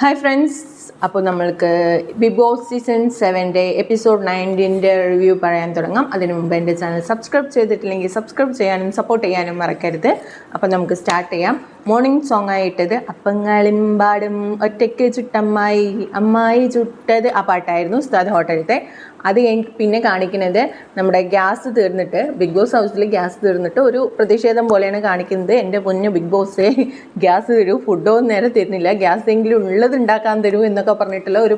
Hi friends, അപ്പോൾ നമ്മൾക്ക് Bigg Boss season 7 episode 19 review പറയാൻ തുടങ്ങാം. അതിനു മുമ്പ് എൻ്റെ ചാനൽ സബ്സ്ക്രൈബ് ചെയ്തിട്ടില്ലെങ്കിൽ സബ്സ്ക്രൈബ് ചെയ്യാനും സപ്പോർട്ട് ചെയ്യാനും മറക്കരുത്. അപ്പോൾ നമുക്ക് സ്റ്റാർട്ട് ചെയ്യാം. മോർണിംഗ് സോങ് ആയിട്ടത് അപ്പങ്ങളിമ്പാടും ഒറ്റയ്ക്ക് ചുട്ടമ്മായി അമ്മായി ചുട്ടത് ആ പാട്ടായിരുന്നു ഉസ്താദ് ഹോട്ടലത്തെ. അത് പിന്നെ കാണിക്കുന്നത് നമ്മുടെ ഗ്യാസ് തീർന്നിട്ട് ബിഗ് ബോസ് ഹൗസിൽ ഗ്യാസ് തീർന്നിട്ട് ഒരു പ്രതിഷേധം പോലെയാണ് കാണിക്കുന്നത്. എൻ്റെ പൊന്നു ബിഗ് ബോസേ, ഗ്യാസ് തരൂ, ഫുഡൊന്നും നേരെ തരുന്നില്ല, ഗ്യാസ് എങ്കിലും ഉള്ളത് ഉണ്ടാക്കാൻ തരൂ എന്നൊക്കെ പറഞ്ഞിട്ടുള്ള ഒരു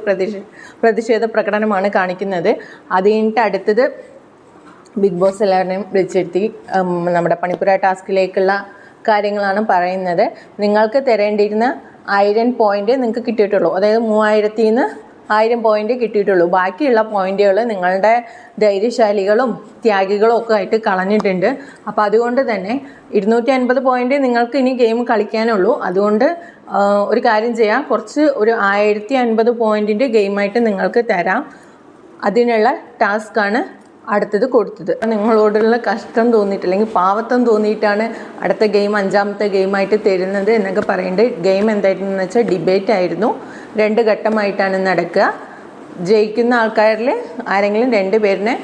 പ്രതിഷേധ പ്രകടനമാണ് കാണിക്കുന്നത്. അത് കഴിഞ്ഞിട്ട് അടുത്തത് ബിഗ് ബോസ് എല്ലാവരെയും വിളിച്ചെടുത്തി നമ്മുടെ പണിപ്പുര ടാസ്കിലേക്കുള്ള കാര്യങ്ങളാണ് പറയുന്നത്. നിങ്ങൾക്ക് തരേണ്ടിയിരുന്ന 1000 പോയിന്റ് നിങ്ങൾക്ക് കിട്ടിയിട്ടുള്ളൂ. അതായത് 3000-ൽ നിന്ന് 1000 പോയിന്റ് കിട്ടിയിട്ടുള്ളൂ. ബാക്കിയുള്ള പോയിന്റുകൾ നിങ്ങളുടെ ധൈര്യശാലികളും ത്യാഗികളും ഒക്കെ ആയിട്ട് കളഞ്ഞിട്ടുണ്ട്. അപ്പോൾ അതുകൊണ്ട് തന്നെ 250 പോയിന്റ് നിങ്ങൾക്ക് ഇനി ഗെയിം കളിക്കാനുള്ളൂ. അതുകൊണ്ട് ഒരു കാര്യം ചെയ്യാം, ഒരു 1050 പോയിന്റിൻ്റെ ഗെയിമായിട്ട് നിങ്ങൾക്ക് തരാം. അതിനുള്ള ടാസ്ക്കാണ് അടുത്തത് കൊടുത്തത്. നിങ്ങളോടുള്ള കഷ്ടം തോന്നിയിട്ട് അല്ലെങ്കിൽ പാവത്തം തോന്നിയിട്ടാണ് അടുത്ത ഗെയിം 5ാമത്തെ ഗെയിമായിട്ട് തരുന്നത് എന്നൊക്കെ പറയുന്നുണ്ട്. ഗെയിം എന്തായിരുന്നു എന്ന് വെച്ചാൽ ഡിബേറ്റ് ആയിരുന്നു. 2 ഘട്ടമായിട്ടാണ് നടക്കുക. ജയിക്കുന്ന ആൾക്കാരിൽ ആരെങ്കിലും 2 പേരിനെ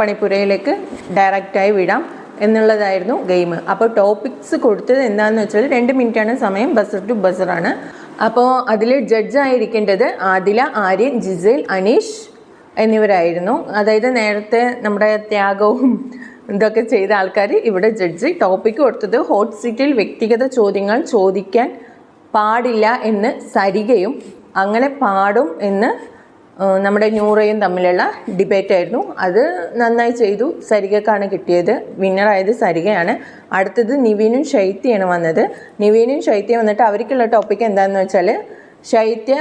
പണിപ്പുരയിലേക്ക് ഡയറക്റ്റായി വിടാം എന്നുള്ളതായിരുന്നു ഗെയിം. അപ്പോൾ ടോപ്പിക്സ് കൊടുത്തത് എന്താണെന്ന് വെച്ചാൽ 2 മിനിറ്റാണ് സമയം, ബസർ ടു ബസറാണ്. അപ്പോൾ അതിൽ ജഡ്ജായിരിക്കേണ്ടത് ആദില, ആര്യൻ, ജിസേൽ, അനീഷ് എന്നിവരായിരുന്നു. അതായത് നേരത്തെ നമ്മുടെ ത്യാഗവും ഇതൊക്കെ ചെയ്ത ആൾക്കാർ ഇവിടെ ജഡ്ജ്. ടോപ്പിക്ക് കൊടുത്തത് ഹോട്ട് സീറ്റിൽ വ്യക്തിഗത ചോദ്യങ്ങൾ ചോദിക്കാൻ പാടില്ല എന്ന് സരികയും അങ്ങനെ പാടും എന്ന് നമ്മുടെ നൂറയും തമ്മിലുള്ള ഡിബേറ്റായിരുന്നു. അത് നന്നായി ചെയ്തു. സരികക്കാണ് കിട്ടിയത്. വിന്നറായത് സരികയാണ്. അടുത്തത് നിവീനും ശൈത്യയാണ് വന്നത്. നിവീനും ശൈത്യം വന്നിട്ട് അവർക്കുള്ള ടോപ്പിക്ക് എന്താണെന്ന് വെച്ചാൽ ശൈത്യ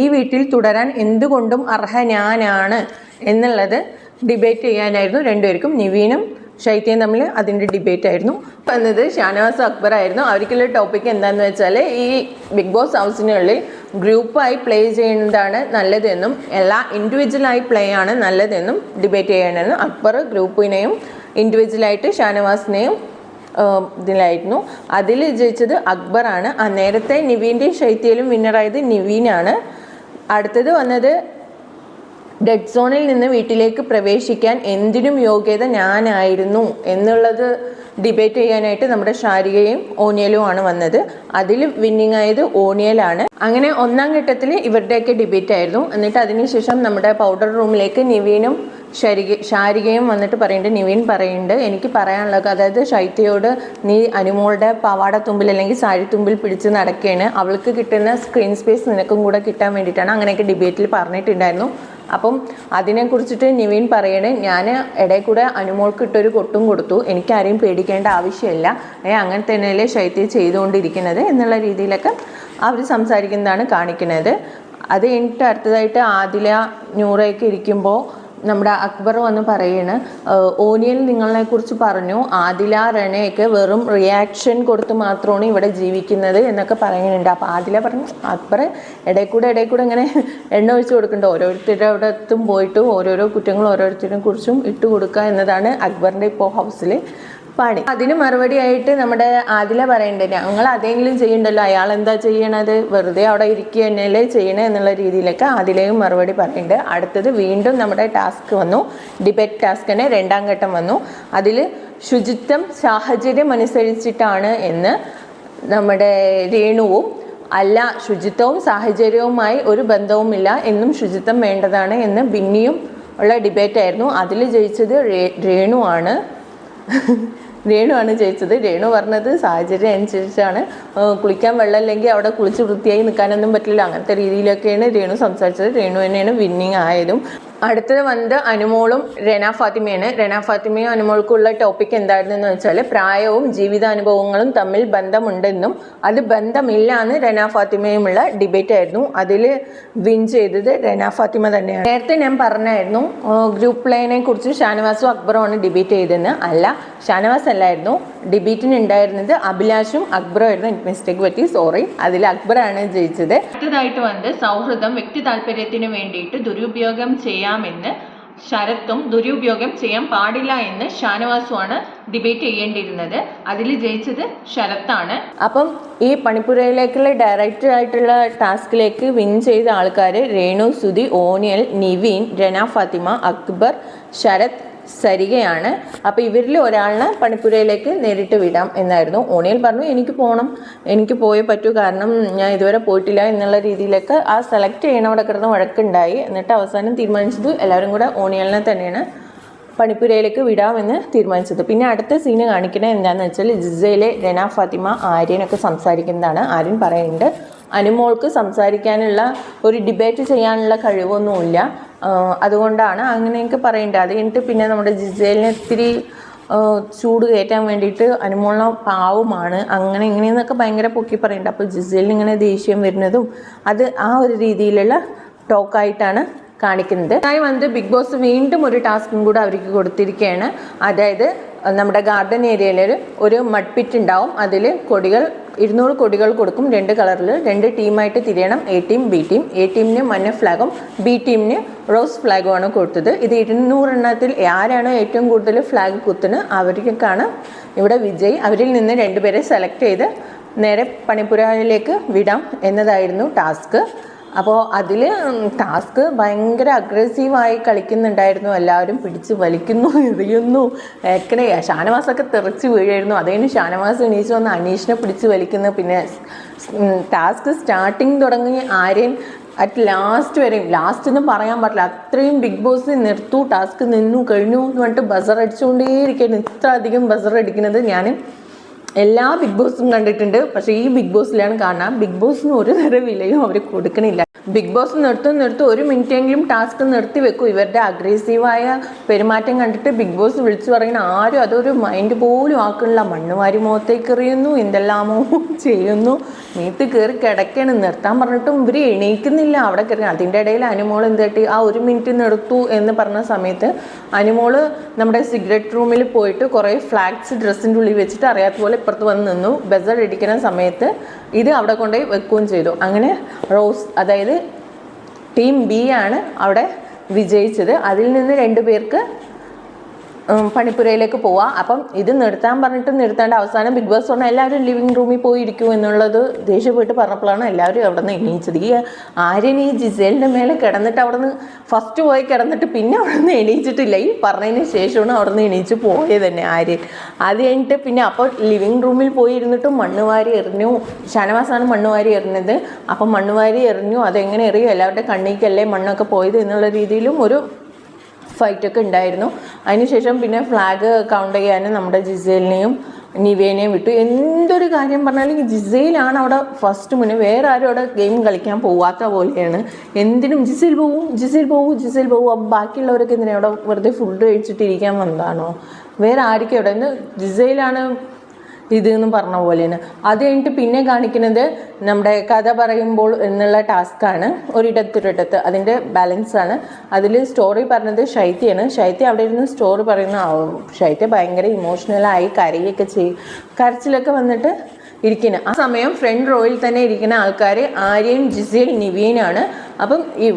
ഈ വീട്ടിൽ തുടരാൻ എന്തുകൊണ്ടും അർഹ ഞാനാണ് എന്നുള്ളത് ഡിബേറ്റ് ചെയ്യാനായിരുന്നു രണ്ടുപേർക്കും. നിവീനും ശൈത്യം തമ്മിൽ അതിൻ്റെ ഡിബേറ്റ് ആയിരുന്നു. വന്നത് ഷാനവാസ് അക്ബർ ആയിരുന്നു. അവർക്കുള്ള ടോപ്പിക്ക് എന്താണെന്ന് വെച്ചാൽ ഈ ബിഗ് ബോസ് ഹൗസിനുള്ളിൽ ഗ്രൂപ്പായി പ്ലേ ചെയ്യുന്നതാണ് നല്ലതെന്നും ഇൻഡിവിജ്വലായി പ്ലേ ആണ് നല്ലതെന്നും ഡിബേറ്റ് ചെയ്യാനായിരുന്നു. അക്ബർ ഗ്രൂപ്പിനെയും ഇൻഡിവിജ്വലായിട്ട് ഷാനവാസിനെയും ഇതിലായിരുന്നു. അതിൽ ജയിച്ചത് അക്ബറാണ്. നേരത്തെ നിവീൻ്റെയും ശൈത്യയിലും വിന്നറായത് നിവീനാണ്. അടുത്തത് വന്നത് ഡെഡ് സോണിൽ നിന്ന് വീട്ടിലേക്ക് പ്രവേശിക്കാൻ എന്തിനും യോഗ്യത ഞാനായിരുന്നു എന്നുള്ളത് ഡിബേറ്റ് ചെയ്യാനായിട്ട് നമ്മുടെ ഷാരികയും ഓണിയലും ആണ് വന്നത്. അതിൽ വിന്നിങ് ആയത് ഓണിയലാണ്. അങ്ങനെ 1ാം ഘട്ടത്തിൽ ഇവരുടെയൊക്കെ ഡിബേറ്റ് ആയിരുന്നു. എന്നിട്ട് അതിനുശേഷം നമ്മുടെ പൗഡർ റൂമിലേക്ക് നിവീനും ഷാരികയും വന്നിട്ട് പറയുന്നുണ്ട്. നിവീൻ പറയുന്നുണ്ട്, എനിക്ക് പറയാനുള്ളത്, അതായത് ശൈത്യയോട് നീ അനുമോളുടെ പാവാടത്തുമ്പിൽ അല്ലെങ്കിൽ സാരിത്തുമ്പിൽ പിടിച്ച് നടക്കുകയാണ്, അവൾക്ക് കിട്ടുന്ന സ്ക്രീൻ സ്പേസ് നിനക്കും കൂടെ കിട്ടാൻ വേണ്ടിയിട്ടാണ്, അങ്ങനെയൊക്കെ ഡിബേറ്റിൽ പറഞ്ഞിട്ടുണ്ടായിരുന്നു. അപ്പം അതിനെക്കുറിച്ചിട്ട് നിവീൻ പറയണേ, ഞാൻ ഇടയിൽ കൂടെ അനുമോൾക്ക് ഇട്ടൊരു കൊട്ടും കൊടുത്തു, എനിക്കാരെയും പേടിക്കേണ്ട ആവശ്യമില്ല, അങ്ങനെ തന്നെയല്ലേ ശൈത്യം ചെയ്തുകൊണ്ടിരിക്കുന്നത് എന്നുള്ള രീതിയിലൊക്കെ അവർ സംസാരിക്കുന്നതാണ് കാണിക്കുന്നത്. അത് കഴിഞ്ഞിട്ട് അടുത്തതായിട്ട് ആദില നൂറയൊക്കെ ഇരിക്കുമ്പോൾ നമ്മുടെ അക്ബർ വന്ന് പറയാണ്, ഓനിയൽ നിങ്ങളെക്കുറിച്ച് പറഞ്ഞു, ആദില റെനയൊക്കെ വെറും റിയാക്ഷൻ കൊടുത്ത് മാത്രമാണ് ഇവിടെ ജീവിക്കുന്നത് എന്നൊക്കെ പറയുന്നുണ്ട്. അപ്പോൾ ആദില പറഞ്ഞു, അക്ബർ ഇടയിൽ കൂടെ ഇങ്ങനെ എണ്ണ ഒഴിച്ച് കൊടുക്കുന്നുണ്ട്, ഓരോരുത്തരുടെ അവിടത്തും പോയിട്ട് ഓരോരോ കുറ്റങ്ങൾ ഓരോരുത്തരെ കുറിച്ചും ഇട്ട് കൊടുക്കുക എന്നതാണ് അക്ബറിൻ്റെ ഇപ്പോൾ ഹൗസിൽ പണി. അതിന് മറുപടി ആയിട്ട് നമ്മുടെ ആദില പറയണ്ടേ, ഞങ്ങൾ അതെങ്കിലും ചെയ്യണ്ടല്ലോ, അയാൾ എന്താ ചെയ്യണത്, വെറുതെ അവിടെ ഇരിക്കുക തന്നെയല്ലേ ചെയ്യണേ എന്നുള്ള രീതിയിലൊക്കെ ആദിലയും മറുപടി പറയുന്നുണ്ട്. അടുത്തത് വീണ്ടും നമ്മുടെ ടാസ്ക് വന്നു, ഡിബേറ്റ് ടാസ്ക് തന്നെ 2ാം ഘട്ടം വന്നു. അതിൽ ശുചിത്വം സാഹചര്യം അനുസരിച്ചിട്ടാണ് എന്ന് നമ്മുടെ രേണുവും, അല്ല ശുചിത്വവും സാഹചര്യവുമായി ഒരു ബന്ധവുമില്ല എന്നും ശുചിത്വം വേണ്ടതാണ് എന്ന് ബിന്നിയും ഉള്ള ഡിബേറ്റായിരുന്നു. അതിൽ ജയിച്ചത് രേണുവാണ് ജയിച്ചത്. രേണു പറഞ്ഞത് സാഹചര്യം അനുസരിച്ചാണ്, കുളിക്കാൻ വെള്ളമില്ലെങ്കിൽ അവിടെ കുളിച്ച് വൃത്തിയായി നിൽക്കാനൊന്നും പറ്റില്ല, അങ്ങനത്തെ രീതിയിലൊക്കെയാണ് രേണു സംസാരിച്ചത്. രേണു തന്നെയാണ് വിന്നിങ് ആയതും. അടുത്തത് വന്നത് അനുമോളും റെന ഫാത്തിമയാണ്. റെന ഫാത്തിമയും അനുമോൾക്കുള്ള ടോപ്പിക് എന്തായിരുന്നെന്ന് വെച്ചാൽ പ്രായവും ജീവിതാനുഭവങ്ങളും തമ്മിൽ ബന്ധമുണ്ടെന്നും അത് ബന്ധമില്ല എന്ന് റെന ഫാത്തിമയുമുള്ള ഡിബേറ്റ് ആയിരുന്നു. അതിൽ വിൻ ചെയ്തത് റെന ഫാത്തിമ തന്നെയാണ്. നേരത്തെ ഞാൻ പറഞ്ഞായിരുന്നു ഗ്രൂപ്പ് പ്ലേനെ കുറിച്ച് ഷാനവാസും അക്ബറുമാണ് ഡിബേറ്റ് ചെയ്തതെന്ന്. അല്ല, ഷാനവാസ് അല്ലായിരുന്നു ഡിബേറ്റിന് ഉണ്ടായിരുന്നത്, അഭിലാഷും അക്ബറും ആയിരുന്നു. എനിക്ക് മിസ്റ്റേക്ക് പറ്റി, സോറി. അതിൽ അക്ബറാണ് ജയിച്ചത്. അടുത്തതായിട്ട് വന്നത് സൗഹൃദം വ്യക്തി താല്പര്യത്തിന് വേണ്ടിയിട്ട് ദുരുപയോഗം ചെയ്യാമെന്ന് ശരത്തും ദുരുപയോഗം ചെയ്യാൻ പാടില്ല എന്ന് ഷാനവാസുമാണ് ഡിബേറ്റ് ചെയ്യേണ്ടിയിരുന്നത്. അതിൽ ജയിച്ചത് ശരത്താണ്. അപ്പം ഈ പണിപ്പുരയിലേക്കുള്ള ഡയറക്റ്റ് ആയിട്ടുള്ള ടാസ്കിലേക്ക് വിൻ ചെയ്ത ആൾക്കാർ രേണു സുധി, ഓനിയൽ, നിവിൻ, രന ഫാത്തിമ, അക്ബർ, ശരത്, സരികയാണ്. അപ്പോൾ ഇവരിൽ ഒരാളിനെ പണിപ്പുരയിലേക്ക് നേരിട്ട് വിടാം എന്നായിരുന്നു. ഓണിയൽ പറഞ്ഞു എനിക്ക് പോകണം, എനിക്ക് പോയേ പറ്റൂ, കാരണം ഞാൻ ഇതുവരെ പോയിട്ടില്ല എന്നുള്ള രീതിയിലൊക്കെ ആ സെലക്ട് ചെയ്യണവിടെ കിടന്ന് വഴക്കുണ്ടായി. എന്നിട്ട് അവസാനം തീരുമാനിച്ചത് എല്ലാവരും കൂടെ ഓണിയലിനെ തന്നെയാണ് പണിപ്പുരയിലേക്ക് വിടാമെന്ന് തീരുമാനിച്ചത്. പിന്നെ അടുത്ത സീന് കാണിക്കുന്നത് എന്താണെന്ന് വെച്ചാൽ ജിസയിലെ രന ഫാത്തിമ ആര്യനൊക്കെ സംസാരിക്കുന്നതാണ്. ആര്യൻ പറയുന്നുണ്ട് അനുമോൾക്ക് സംസാരിക്കാനുള്ള ഒരു ഡിബേറ്റ് ചെയ്യാനുള്ള കഴിവൊന്നുമില്ല, അതുകൊണ്ടാണ് അങ്ങനെയൊക്കെ പറയേണ്ടത്. അത് കഴിഞ്ഞിട്ട് പിന്നെ നമ്മുടെ ജിസേലിനെ ഇത്തിരി ചൂട് കയറ്റാൻ വേണ്ടിയിട്ട് അനുമോള പാവമാണ് അങ്ങനെ ഇങ്ങനെയെന്നൊക്കെ ഭയങ്കര പൊക്കി പറയുന്നുണ്ട്. അപ്പോൾ ജിസേലിന് ഇങ്ങനെ ദേഷ്യം വരുന്നതും അത് ആ ഒരു രീതിയിലുള്ള ടോക്കായിട്ടാണ് കാണിക്കുന്നത്. അതായി വന്നിട്ട് ബിഗ് ബോസ് വീണ്ടും ഒരു ടാസ്കും കൂടെ അവർക്ക് കൊടുത്തിരിക്കുകയാണ്. അതായത് നമ്മുടെ ഗാർഡൻ ഏരിയയിൽ ഒരു മഡ്പിറ്റ് ഉണ്ടാവും, അതിൽ കൊടികൾ 200 കൊടികൾ കൊടുക്കും, 2 കളറിൽ 2 ടീമായിട്ട് തിരിയണം. A team, B team. A ടീമിന് മഞ്ഞ ഫ്ലാഗും ബി ടീമിന് റോസ് ഫ്ലാഗുമാണ് കൊടുത്തത്. ഇത് 200 എണ്ണത്തിൽ ആരാണ് ഏറ്റവും കൂടുതൽ ഫ്ലാഗ് കുത്തുന്നത് അവർക്കാണ് ഇവിടെ വിജയ്. അവരിൽ നിന്ന് 2 പേരെ സെലക്ട് ചെയ്ത് നേരെ പണിപ്പുരയിലേക്ക് വിടാം എന്നതായിരുന്നു ടാസ്ക്. അപ്പോൾ അതിൽ ടാസ്ക് ഭയങ്കര അഗ്രസീവായി കളിക്കുന്നുണ്ടായിരുന്നു. എല്ലാവരും പിടിച്ച് വലിക്കുന്നു, എറിയുന്നു, ഏക്കനെ ഷാനവാസൊക്കെ തെറിച്ച് വീഴായിരുന്നു. അതുകഴിഞ്ഞ് ഷാനവാസ് എണീച്ച് വന്ന് അനീഷിനെ പിടിച്ച് വലിക്കുന്നു. പിന്നെ ടാസ്ക് സ്റ്റാർട്ടിങ് തുടങ്ങി ആര്യൻ അറ്റ് ലാസ്റ്റ് വരെയും, ലാസ്റ്റ് എന്ന് പറയാൻ പറ്റില്ല, അത്രയും ബിഗ് ബോസ് നിർത്തൂ, ടാസ്ക് നിന്നു കഴിഞ്ഞു എന്ന് പറഞ്ഞിട്ട് ബസർ അടിച്ചുകൊണ്ടേയിരിക്കുന്നു. ഇത്ര അധികം ബസർ അടിക്കുന്നത് ഞാൻ എല്ലാ ബിഗ് ബോസും കണ്ടിട്ടുണ്ട്, പക്ഷേ ഈ ബിഗ് ബോസിലാണ് കാണാം. ബിഗ് ബോസിന് ഒരു തരം വിലയും അവർ കൊടുക്കണില്ല. ബിഗ് ബോസ് നിർത്തും 1 മിനിറ്റെങ്കിലും ടാസ്ക് നിർത്തി വെക്കും. ഇവരുടെ അഗ്രസീവായ പെരുമാറ്റം കണ്ടിട്ട് ബിഗ് ബോസ് വിളിച്ചു പറയുന്ന ആരും അതൊരു മൈൻഡ് പോലും ആക്കണില്ല. മണ്ണുവാരി മുഖത്തേക്ക് എറിയുന്നു, എന്തെല്ലാമോ ചെയ്യുന്നു, മീത്ത് കയറി കിടക്കാണ്. നിർത്താൻ പറഞ്ഞിട്ടും ഇവർ എണീക്കുന്നില്ല, അവിടെ കയറി. അതിൻ്റെ ഇടയിൽ അനുമോൾ എന്തായിട്ട് ആ 1 മിനിറ്റ് നിർത്തൂ എന്ന് പറഞ്ഞ സമയത്ത് അനുമോൾ നമ്മുടെ സിഗരറ്റ് റൂമിൽ പോയിട്ട് കുറേ ഫ്ലാഗ്സ് ഡ്രസ്സിൻ്റെ ഉള്ളിൽ വെച്ചിട്ട് അറിയാത്ത പോലെ ഇപ്പുറത്ത് വന്ന് നിന്നു. ബസർ അടിക്കുന്ന സമയത്ത് ഇത് അവിടെ കൊണ്ടുപോയി വെക്കുകയും ചെയ്തു. അങ്ങനെ റോസ്, അതായത് ടീം ബി ആണ് അവിടെ വിജയിച്ചത്. അതിൽ നിന്ന് 2 പേർക്ക് പണിപ്പുരയിലേക്ക് പോവാം. അപ്പം ഇത് നിർത്താൻ പറഞ്ഞിട്ട് നിർത്താണ്ട് അവസാനം ബിഗ് ബോസ് പറഞ്ഞാൽ എല്ലാവരും ലിവിങ് റൂമിൽ പോയി ഇരിക്കൂ എന്നുള്ളത് ദേഷ്യപ്പെട്ട് പറഞ്ഞപ്പോഴാണ് എല്ലാവരും അവിടെ നിന്ന് എണീച്ചത്. ഈ ആര്യൻ ഈ ജിസേലിൻ്റെ മേലെ കിടന്നിട്ട് അവിടെ നിന്ന് ഫസ്റ്റ് പോയി കിടന്നിട്ട് പിന്നെ അവിടെ നിന്ന് എണീച്ചിട്ടില്ല. ഈ പറഞ്ഞതിന് ശേഷമാണ് അവിടെ നിന്ന് എണീച്ച് പോയത് തന്നെ ആര്യൻ. അത് കഴിഞ്ഞിട്ട് പിന്നെ അപ്പോൾ ലിവിങ് റൂമിൽ പോയി ഇരുന്നിട്ട് മണ്ണുവാരി എറിഞ്ഞു. ഷാനവാസാണ് മണ്ണുവാരി എറിഞ്ഞത്. അപ്പം മണ്ണുവാരി എറിഞ്ഞു, അതെങ്ങനെ എറിയും, എല്ലാവരുടെ കണ്ണിക്കല്ലേ മണ്ണൊക്കെ പോയത് എന്നുള്ള രീതിയിലും ഒരു ഫൈറ്റൊക്കെ ഉണ്ടായിരുന്നു. അതിനുശേഷം പിന്നെ ഫ്ലാഗ് കൗണ്ട് ചെയ്യാനും നമ്മുടെ ജിസേലിനെയും നിവേനെയും വിട്ടു. എന്തൊരു കാര്യം പറഞ്ഞാലും ഈ ജിസേലാണ് അവിടെ ഫസ്റ്റ് മുന്നേ, വേറെ ആരും അവിടെ ഗെയിം കളിക്കാൻ പോവാത്ത പോലെയാണ്. എന്തിനും ജിസേൽ പോവും, ജിസേൽ പോവും, ജിസേൽ പോവും. അപ്പം ബാക്കിയുള്ളവരൊക്കെ എന്തിനാണ് അവിടെ വെറുതെ ഫുഡ് കഴിച്ചിട്ടിരിക്കാൻ വന്നതാണോ? വേറെ ആർക്കും അവിടെ നിന്ന് ജിസേലാണ് ഇതെന്ന് പറഞ്ഞ പോലെയാണ്. അത് കഴിഞ്ഞിട്ട് പിന്നെ കാണിക്കുന്നത് നമ്മുടെ കഥ പറയുമ്പോൾ എന്നുള്ള ടാസ്ക്കാണ്. ഒരിടത്തൊരിടത്ത് അതിൻ്റെ ബാലൻസാണ്. അതിൽ സ്റ്റോറി പറഞ്ഞത് ശൈത്യയാണ്. ശൈത്യ അവിടെ ഇരുന്ന് സ്റ്റോറി പറയുന്ന ശൈത്യ ഭയങ്കര ഇമോഷണലായി കരയൊക്കെ ചെയ്യും, കരച്ചിലൊക്കെ വന്നിട്ട് ഇരിക്കുന്നത്. ആ സമയം ഫ്രണ്ട് റോയിൽ തന്നെ ഇരിക്കുന്ന ആൾക്കാർ ആര്യൻ, ജിസേൽ, നിവീനാണ്. അപ്പം ഈ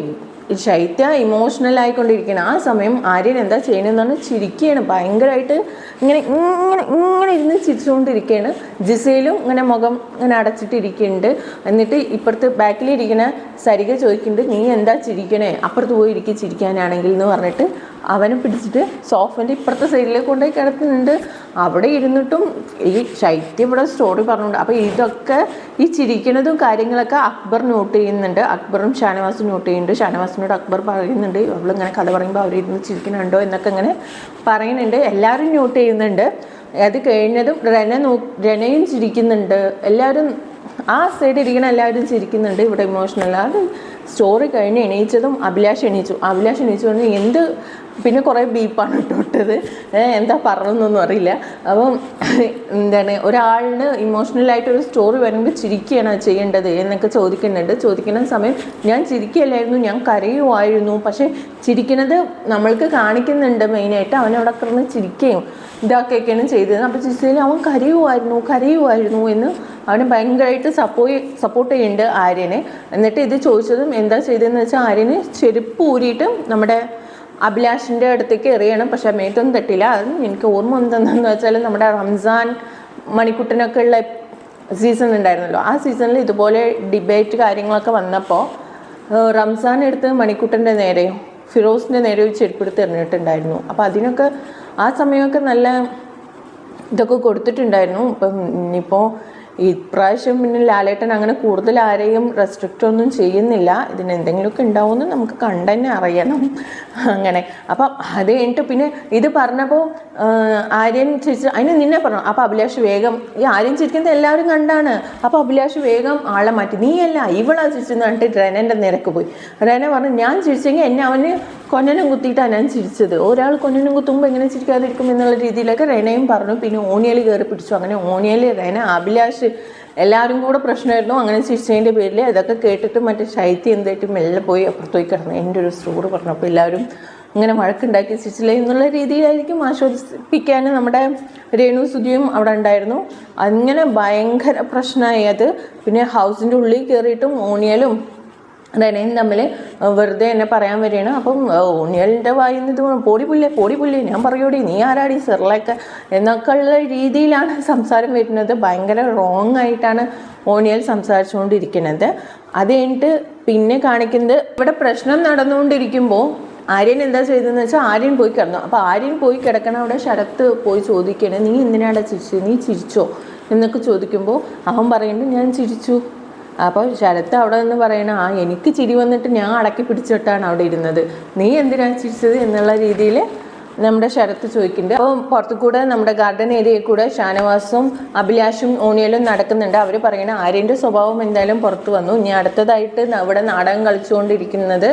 ശൈത്യ ഇമോഷണൽ ആയിക്കൊണ്ടിരിക്കുകയാണ്. ആ സമയം ആര്യൻ എന്താ ചെയ്യണമെന്ന് പറഞ്ഞാൽ ചിരിക്കുകയാണ്, ഭയങ്കരമായിട്ട് ഇങ്ങനെ ഇങ്ങനെ ഇങ്ങനെ ഇരുന്ന് ചിരിച്ചുകൊണ്ടിരിക്കുകയാണ്. ജിസയിലും ഇങ്ങനെ മുഖം ഇങ്ങനെ അടച്ചിട്ടിരിക്കുന്നുണ്ട്. എന്നിട്ട് ഇപ്പുറത്ത് ബാക്കിലിരിക്കുന്ന സരിക ചോദിക്കുന്നുണ്ട് നീ എന്താ ചിരിക്കണേ, അപ്പുറത്ത് പോയി ഇരിക്കുക ചിരിക്കാനാണെങ്കിൽ എന്ന് പറഞ്ഞിട്ട് അവനെ പിടിച്ചിട്ട് സോഫൻ്റെ ഇപ്പുറത്തെ സൈഡിലേക്ക് കൊണ്ടുപോയി കിടത്തുന്നുണ്ട്. അവിടെ ഇരുന്നിട്ടും ഈ ശൈത്യം ഇവിടെ സ്റ്റോറി പറഞ്ഞുകൊണ്ട്. അപ്പോൾ ഇതൊക്കെ ഈ ചിരിക്കുന്നതും കാര്യങ്ങളൊക്കെ അക്ബർ നോട്ട് ചെയ്യുന്നുണ്ട്. അക്ബറും ഷാനവാസും നോട്ട് ചെയ്യുന്നുണ്ട്. ഷാനവാസിനോട് അക്ബർ പറയുന്നുണ്ട് അവളിങ്ങനെ കഥ പറയുമ്പോൾ അവരിരുന്ന് ചിരിക്കുന്നുണ്ടോ എന്നൊക്കെ ഇങ്ങനെ പറയുന്നുണ്ട്. എല്ലാവരും നോട്ട് ചെയ്യുന്നുണ്ട്. അത് കഴിഞ്ഞതും രനയും ചിരിക്കുന്നുണ്ട്. എല്ലാവരും ആ സൈഡിൽ ഇരിക്കുന്ന എല്ലാവരും ചിരിക്കുന്നുണ്ട്. ഇവിടെ ഇമോഷണൽ. അത് സ്റ്റോറി കഴിഞ്ഞ് എണീച്ചതും അഭിലാഷ് എണീച്ചു പറഞ്ഞ് എന്ത് പിന്നെ കുറേ ബീപ്പാണ് ഇട്ടത്, എന്താ പറഞ്ഞൊന്നും അറിയില്ല. അപ്പം എന്താണ് ഒരാളിന് ഇമോഷണലായിട്ടൊരു സ്റ്റോറി വരുമ്പോൾ ചിരിക്കുകയാണ് ചെയ്യേണ്ടത് എന്നൊക്കെ ചോദിക്കുന്ന സമയം ഞാൻ ചിരിക്കുകയല്ലായിരുന്നു, ഞാൻ കരയുമായിരുന്നു. പക്ഷേ ചിരിക്കുന്നത് നമ്മൾക്ക് കാണിക്കുന്നുണ്ട് മെയിനായിട്ട്. അവനവിടെ കിടന്ന് ചിരിക്കുകയും ഇതാക്കിയൊക്കെയാണ് ചെയ്തത്. അപ്പോൾ ജിസയിൽ അവൻ കരയുമായിരുന്നു എന്ന് അവന് ഭയങ്കരമായിട്ട് സപ്പോർട്ട് ചെയ്യുന്നുണ്ട് ആര്യനെ. എന്നിട്ട് ഇത് ചോദിച്ചതും എന്താ ചെയ്തതെന്ന് വെച്ചാൽ ആര്യന് ചെരുപ്പ് ഊരിയിട്ട് നമ്മുടെ അഭിലാഷിൻ്റെ അടുത്തേക്ക് എറിയണം, പക്ഷെ മേത്തൊന്നും തട്ടില്ല. അത് എനിക്ക് ഓർമ്മ എന്തെന്ന് വെച്ചാൽ നമ്മുടെ റംസാൻ മണിക്കുട്ടനൊക്കെ ഉള്ള സീസൺ ഉണ്ടായിരുന്നല്ലോ, ആ സീസണിൽ ഇതുപോലെ ഡിബേറ്റ് കാര്യങ്ങളൊക്കെ വന്നപ്പോൾ റംസാൻ എടുത്ത് മണിക്കുട്ടൻ്റെ നേരെയോ ഫിറോസിൻ്റെ നേരെയോ ചെരുപ്പെടുത്ത് എറിഞ്ഞിട്ടുണ്ടായിരുന്നു. അപ്പോൾ അതിനൊക്കെ ആ സമയമൊക്കെ നല്ല ഇതൊക്കെ കൊടുത്തിട്ടുണ്ടായിരുന്നു. ഇപ്പം ഇനിയിപ്പോൾ ഇപ്രാവശ്യം പിന്നെ ലാലേട്ടൻ അങ്ങനെ കൂടുതൽ ആരെയും റെസ്ട്രിക്റ്റ് ഒന്നും ചെയ്യുന്നില്ല. ഇതിന് എന്തെങ്കിലുമൊക്കെ ഉണ്ടാവുമെന്ന് നമുക്ക് കണ്ടുതന്നെ അറിയണം. അങ്ങനെ അപ്പം അത് കഴിഞ്ഞിട്ട് പിന്നെ ഇത് പറഞ്ഞപ്പോൾ ആര്യൻ ചിരിച്ച് അതിന് നിന്നെ പറഞ്ഞു. അപ്പോൾ അഭിലാഷ് വേഗം ഈ ആര്യൻ ചിരിക്കുന്നത് എല്ലാവരും കണ്ടാണ്. അപ്പോൾ അഭിലാഷ് വേഗം ആളെ മാറ്റി, നീയല്ല ഇവളാ ചിരിച്ചെന്ന് പറഞ്ഞിട്ട് റെനൻ്റെ നിരക്ക് പോയി. റെന പറഞ്ഞു ഞാൻ ചിരിച്ചെങ്കിൽ എന്നെ അവന് കൊന്നനും കുത്തിയിട്ടാണ് ഞാൻ ചിരിച്ചത്, ഒരാൾ കൊന്നനും കുത്തുമ്പോൾ എങ്ങനെ ചിരിക്കാതിരിക്കും എന്നുള്ള രീതിയിലൊക്കെ റെനയും പറഞ്ഞു. പിന്നെ ഓണിയൽ കയറി പിടിച്ചു. അങ്ങനെ ഓണിയൽ റെന അഭിലാഷ് എല്ലാവരും കൂടെ പ്രശ്നമായിരുന്നു അങ്ങനെ ചിരിച്ചതിൻ്റെ പേരിൽ. അതൊക്കെ കേട്ടിട്ട് മറ്റേ ശൈത്യം എന്തായിട്ട് മെല്ലെ പോയി അപ്പുറത്ത് പോയി കിടന്നു. എൻ്റെ ഒരു സ്റ്റോറി പറഞ്ഞപ്പോൾ എല്ലാവരും ഇങ്ങനെ വഴക്കുണ്ടാക്കി ചിരിച്ചില്ല എന്നുള്ള രീതിയിലായിരിക്കും ആശ്വസിപ്പിക്കാൻ നമ്മുടെ രേണു സുധിയും അവിടെ ഉണ്ടായിരുന്നു. അങ്ങനെ ഭയങ്കര പ്രശ്നമായി അത്. പിന്നെ ഹൗസിൻ്റെ ഉള്ളിൽ കയറിയിട്ടും ഓണിയലും റെനയും തമ്മിൽ വെറുതെ എന്നെ പറയാൻ വരികയാണ്. അപ്പം ഓണിയലിൻ്റെ വായിന്ന് ഇത് പൊടി പുല്ലേ ഞാൻ പറയൂടി നീ ആരാടി സെറിലൊക്കെ എന്നൊക്കെ ഉള്ള രീതിയിലാണ് സംസാരം വരുന്നത്. ഭയങ്കര റോങ് ആയിട്ടാണ് ഓണിയൽ സംസാരിച്ചുകൊണ്ടിരിക്കുന്നത്. അത് കഴിഞ്ഞിട്ട് പിന്നെ കാണിക്കുന്നത് ഇവിടെ പ്രശ്നം നടന്നുകൊണ്ടിരിക്കുമ്പോൾ ആര്യൻ എന്താ ചെയ്തതെന്ന് വെച്ചാൽ ആര്യൻ പോയി കിടന്നു. അപ്പോൾ ആര്യൻ പോയി കിടക്കണം, അവിടെ ശരത്ത് പോയി ചോദിക്കണേ നീ എന്തിനാണ് ചിരിച്ചത്, നീ ചിരിച്ചോ എന്നൊക്കെ ചോദിക്കുമ്പോൾ അവൻ പറയുന്നുണ്ട് ഞാൻ ചിരിച്ചു. അപ്പോൾ ശരത്ത് അവിടെ നിന്ന് പറയണ എനിക്ക് ചിരി വന്നിട്ട് ഞാൻ അടക്കി പിടിച്ചിട്ടാണ് അവിടെ ഇരുന്നത്, നീ എന്തിനാണ് ചിരിച്ചത് എന്നുള്ള രീതിയിൽ നമ്മുടെ ശരത്ത് ചോദിക്കുന്നുണ്ട്. അപ്പോൾ പുറത്തു കൂടെ നമ്മുടെ ഗാർഡൻ ഏരിയയിൽ കൂടെ ഷാനവാസും അഭിലാഷും ഓണിയലും നടക്കുന്നുണ്ട്. അവർ പറയണ ആര്യൻ്റെ സ്വഭാവം എന്തായാലും പുറത്തു വന്നു. ഇനി അടുത്തതായിട്ട് ഇവിടെ നാടകം കളിച്ചുകൊണ്ടിരിക്കുന്നത്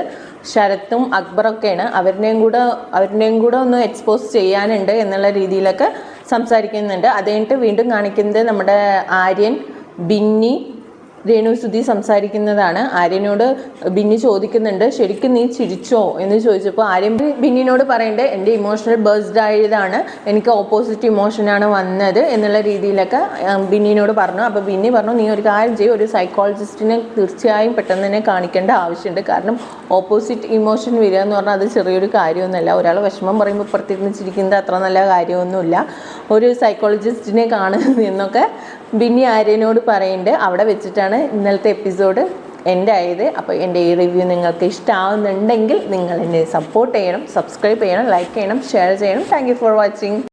ശരത്തും അക്ബറൊക്കെയാണ്. അവരുടെയും കൂടെ ഒന്ന് എക്സ്പോസ് ചെയ്യാനുണ്ട് എന്നുള്ള രീതിയിലൊക്കെ സംസാരിക്കുന്നുണ്ട്. അത് കഴിഞ്ഞിട്ട് വീണ്ടും കാണിക്കുന്നത് നമ്മുടെ ആര്യൻ ബിന്നി രേണു സുധി സംസാരിക്കുന്നതാണ്. ആര്യനോട് ബിന്നി ചോദിക്കുന്നുണ്ട് ശരിക്കും നീ ചിരിച്ചോ എന്ന് ചോദിച്ചപ്പോൾ ആര്യൻ ബിന്നിനോട് പറയേണ്ടത് എൻ്റെ ഇമോഷണൽ ബേസ്ഡ് ആയതാണ്, എനിക്ക് ഓപ്പോസിറ്റ് ഇമോഷനാണ് വന്നത് എന്നുള്ള രീതിയിലൊക്കെ ബിന്നിനോട് പറഞ്ഞു. അപ്പോൾ ബിന്നി പറഞ്ഞു നീ ഒരു കാര്യം ചെയ്യും, ഒരു സൈക്കോളജിസ്റ്റിനെ തീർച്ചയായും പെട്ടെന്ന് തന്നെ കാണിക്കേണ്ട ആവശ്യമുണ്ട്. കാരണം ഓപ്പോസിറ്റ് ഇമോഷൻ വരിക എന്ന് പറഞ്ഞാൽ അത് ചെറിയൊരു കാര്യമൊന്നുമല്ല. ഒരാൾ വിഷമം പറയുമ്പോൾ പുറത്തിരുന്ന് ചിരിക്കുന്നത് അത്ര നല്ല കാര്യമൊന്നുമില്ല, ഒരു സൈക്കോളജിസ്റ്റിനെ കാണുന്നു എന്നൊക്കെ ബിന്നി ആര്യനോട് പറയുന്നുണ്ട്. അവിടെ വെച്ചിട്ടാണ് ഇന്നലത്തെ എപ്പിസോഡ് എൻ്റെ ആയത്. അപ്പോൾ എൻ്റെ ഈ റിവ്യൂ നിങ്ങൾക്ക് ഇഷ്ടമാവുന്നുണ്ടെങ്കിൽ നിങ്ങൾ എന്നെ സപ്പോർട്ട് ചെയ്യണം, സബ്സ്ക്രൈബ് ചെയ്യണം, ലൈക്ക് ചെയ്യണം, ഷെയർ ചെയ്യണം. Thank you for watching.